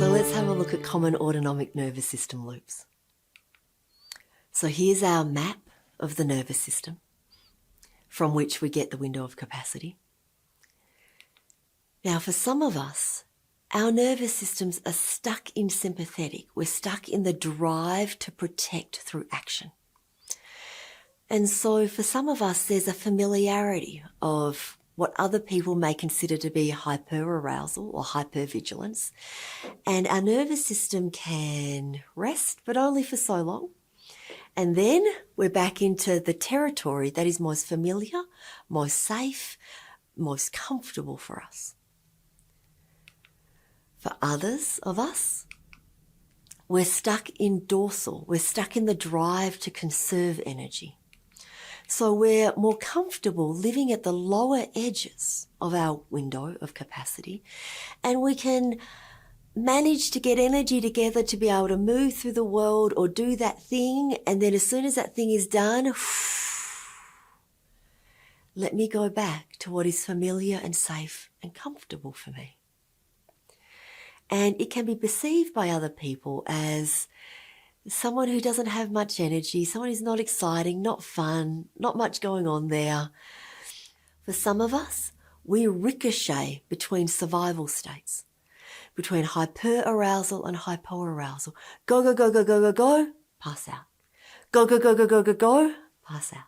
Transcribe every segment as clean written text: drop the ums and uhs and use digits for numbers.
So let's have a look at common autonomic nervous system loops. So here's our map of the nervous system from which we get the window of capacity. Now for some of us, our nervous systems are stuck in sympathetic. We're stuck in the drive to protect through action. And so for some of us, there's a familiarity of what other people may consider to be hyperarousal or hypervigilance. And our nervous system can rest, but only for so long. And then we're back into the territory that is most familiar, most safe, most comfortable for us. For others of us, we're stuck in dorsal. We're stuck in the drive to conserve energy. So we're more comfortable living at the lower edges of our window of capacity, and we can manage to get energy together to be able to move through the world or do that thing, and then as soon as that thing is done, let me go back to what is familiar and safe and comfortable for me. And it can be perceived by other people as someone who doesn't have much energy, someone who's not exciting, not fun, not much going on there. For some of us, we ricochet between survival states, between hyperarousal and hypoarousal. Go, go, go, go, go, go, go, pass out. Go, go, go, go, go, go, go, pass out.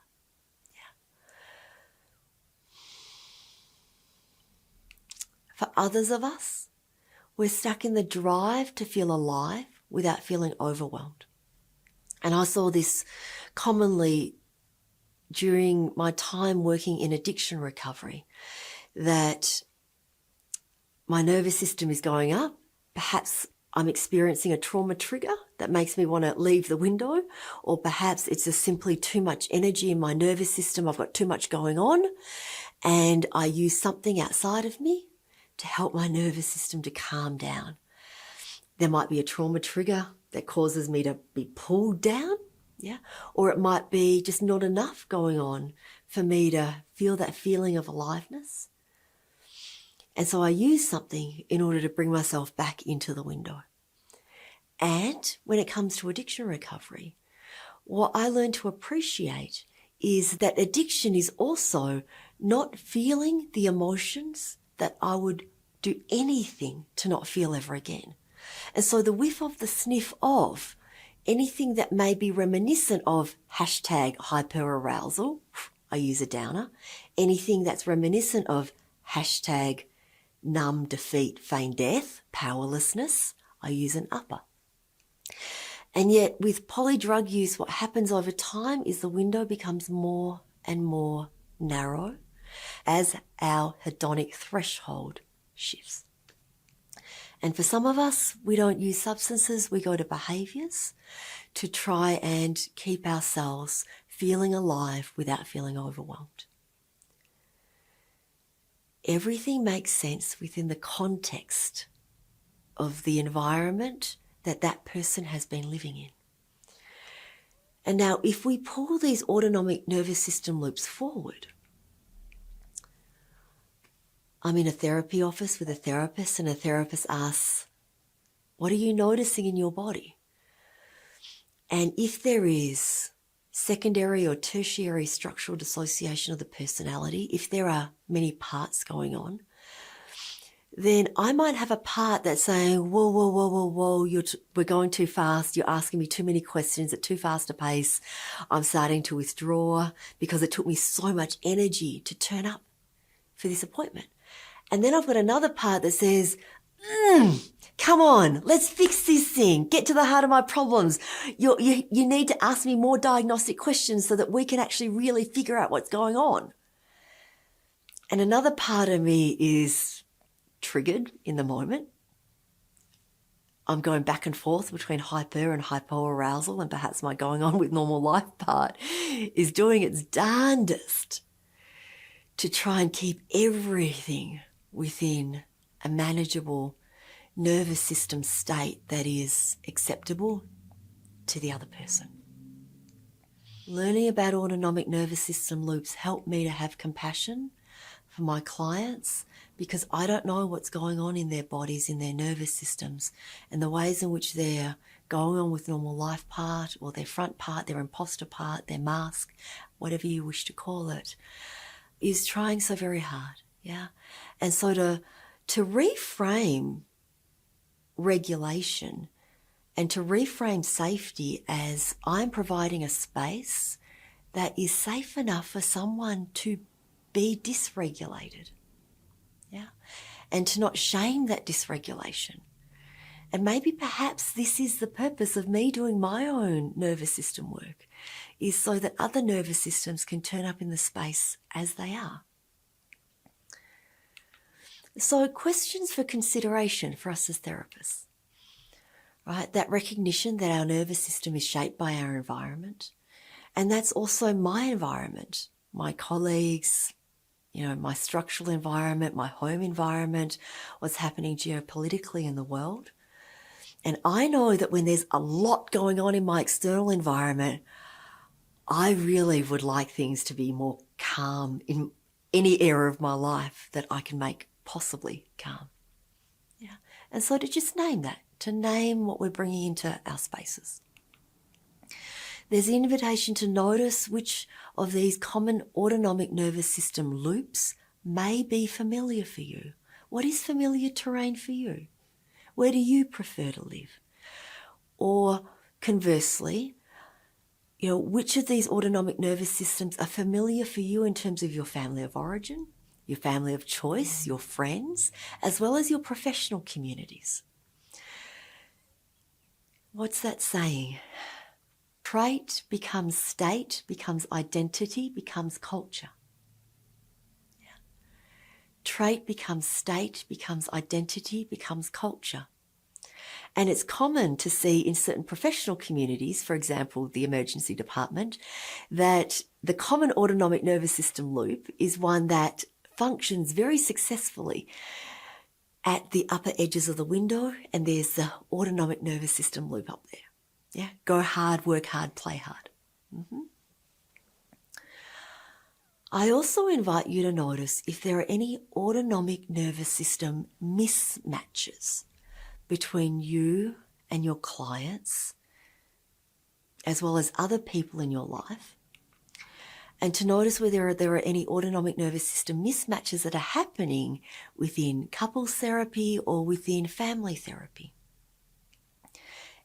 Yeah. For others of us, we're stuck in the drive to feel alive without feeling overwhelmed. And I saw this commonly during my time working in addiction recovery, that my nervous system is going up. Perhaps I'm experiencing a trauma trigger that makes me want to leave the window, or perhaps it's just simply too much energy in my nervous system. I've got too much going on, and I use something outside of me to help my nervous system to calm down. There might be a trauma trigger that causes me to be pulled down, yeah, or it might be just not enough going on for me to feel that feeling of aliveness. And so I use something in order to bring myself back into the window. And when it comes to addiction recovery, what I learned to appreciate is that addiction is also not feeling the emotions that I would do anything to not feel ever again. And so the whiff of the sniff of anything that may be reminiscent of hashtag hyperarousal, I use a downer. Anything that's reminiscent of hashtag numb, defeat, feign death, powerlessness, I use an upper. And yet with polydrug use, what happens over time is the window becomes more and more narrow as our hedonic threshold shifts. And for some of us, we don't use substances, we go to behaviours to try and keep ourselves feeling alive without feeling overwhelmed. Everything makes sense within the context of the environment that that person has been living in. And now if we pull these autonomic nervous system loops forward, I'm in a therapy office with a therapist, and a therapist asks, what are you noticing in your body? And if there is secondary or tertiary structural dissociation of the personality, if there are many parts going on, then I might have a part that's saying, whoa, whoa, whoa, whoa, whoa, we're going too fast. You're asking me too many questions at too fast a pace. I'm starting to withdraw because it took me so much energy to turn up for this appointment. And then I've got another part that says, come on, let's fix this thing. Get to the heart of my problems. You need to ask me more diagnostic questions so that we can actually really figure out what's going on. And another part of me is triggered in the moment. I'm going back and forth between hyper and hypoarousal, and perhaps my going on with normal life part is doing its darndest to try and keep everything within a manageable nervous system state that is acceptable to the other person. Learning about autonomic nervous system loops helped me to have compassion for my clients, because I don't know what's going on in their bodies, in their nervous systems, and the ways in which they're going on with normal life part, or their front part, their imposter part, their mask, whatever you wish to call it, is trying so very hard. Yeah. And so to reframe regulation and to reframe safety as I'm providing a space that is safe enough for someone to be dysregulated. Yeah. And to not shame that dysregulation. And maybe perhaps this is the purpose of me doing my own nervous system work, is so that other nervous systems can turn up in the space as they are. So questions for consideration for us as therapists, right? That recognition that our nervous system is shaped by our environment. And that's also my environment, my colleagues, my structural environment, my home environment, what's happening geopolitically in the world. And I know that when there's a lot going on in my external environment, I really would like things to be more calm in any area of my life that I can make possibly calm. Yeah. And so to just name that, to name what we're bringing into our spaces. There's the invitation to notice which of these common autonomic nervous system loops may be familiar for you. What is familiar terrain for you? Where do you prefer to live? Or conversely, which of these autonomic nervous systems are familiar for you in terms of your family of origin, your family of choice, your friends, as well as your professional communities? What's that saying? Trait becomes state, becomes identity, becomes culture. Yeah. Trait becomes state, becomes identity, becomes culture. And it's common to see in certain professional communities, for example, the emergency department, that the common autonomic nervous system loop is one that functions very successfully at the upper edges of the window, and there's the autonomic nervous system loop up there. Yeah, go hard, work hard, play hard. Mm-hmm. I also invite you to notice if there are any autonomic nervous system mismatches between you and your clients, as well as other people in your life, and to notice whether there are any autonomic nervous system mismatches that are happening within couples therapy or within family therapy.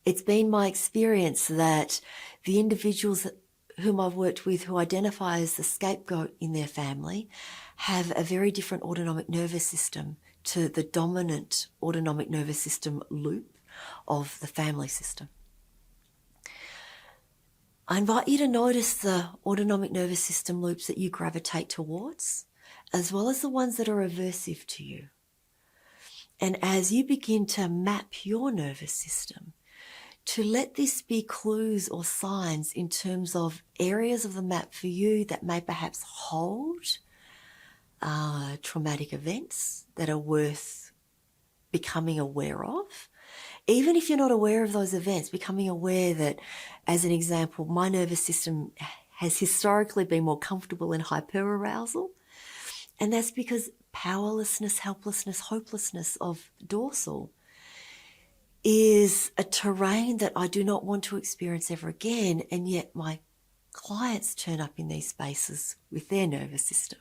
It's been my experience that the individuals whom I've worked with who identify as the scapegoat in their family have a very different autonomic nervous system to the dominant autonomic nervous system loop of the family system. I invite you to notice the autonomic nervous system loops that you gravitate towards, as well as the ones that are aversive to you. And as you begin to map your nervous system, to let this be clues or signs in terms of areas of the map for you that may perhaps hold traumatic events that are worth becoming aware of. Even if you're not aware of those events, becoming aware that, as an example, my nervous system has historically been more comfortable in hyperarousal, and that's because powerlessness, helplessness, hopelessness of dorsal is a terrain that I do not want to experience ever again, and yet my clients turn up in these spaces with their nervous system.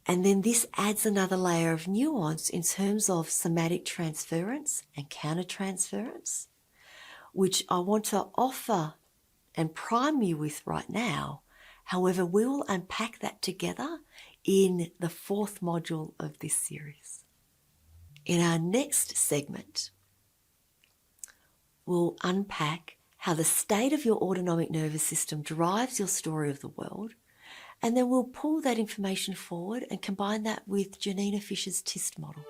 And then this adds another layer of nuance in terms of somatic transference and countertransference, which I want to offer and prime you with right now. However, we will unpack that together in the 4th module of this series. In our next segment, we'll unpack how the state of your autonomic nervous system drives your story of the world, and then we'll pull that information forward and combine that with Janina Fisher's TIST model.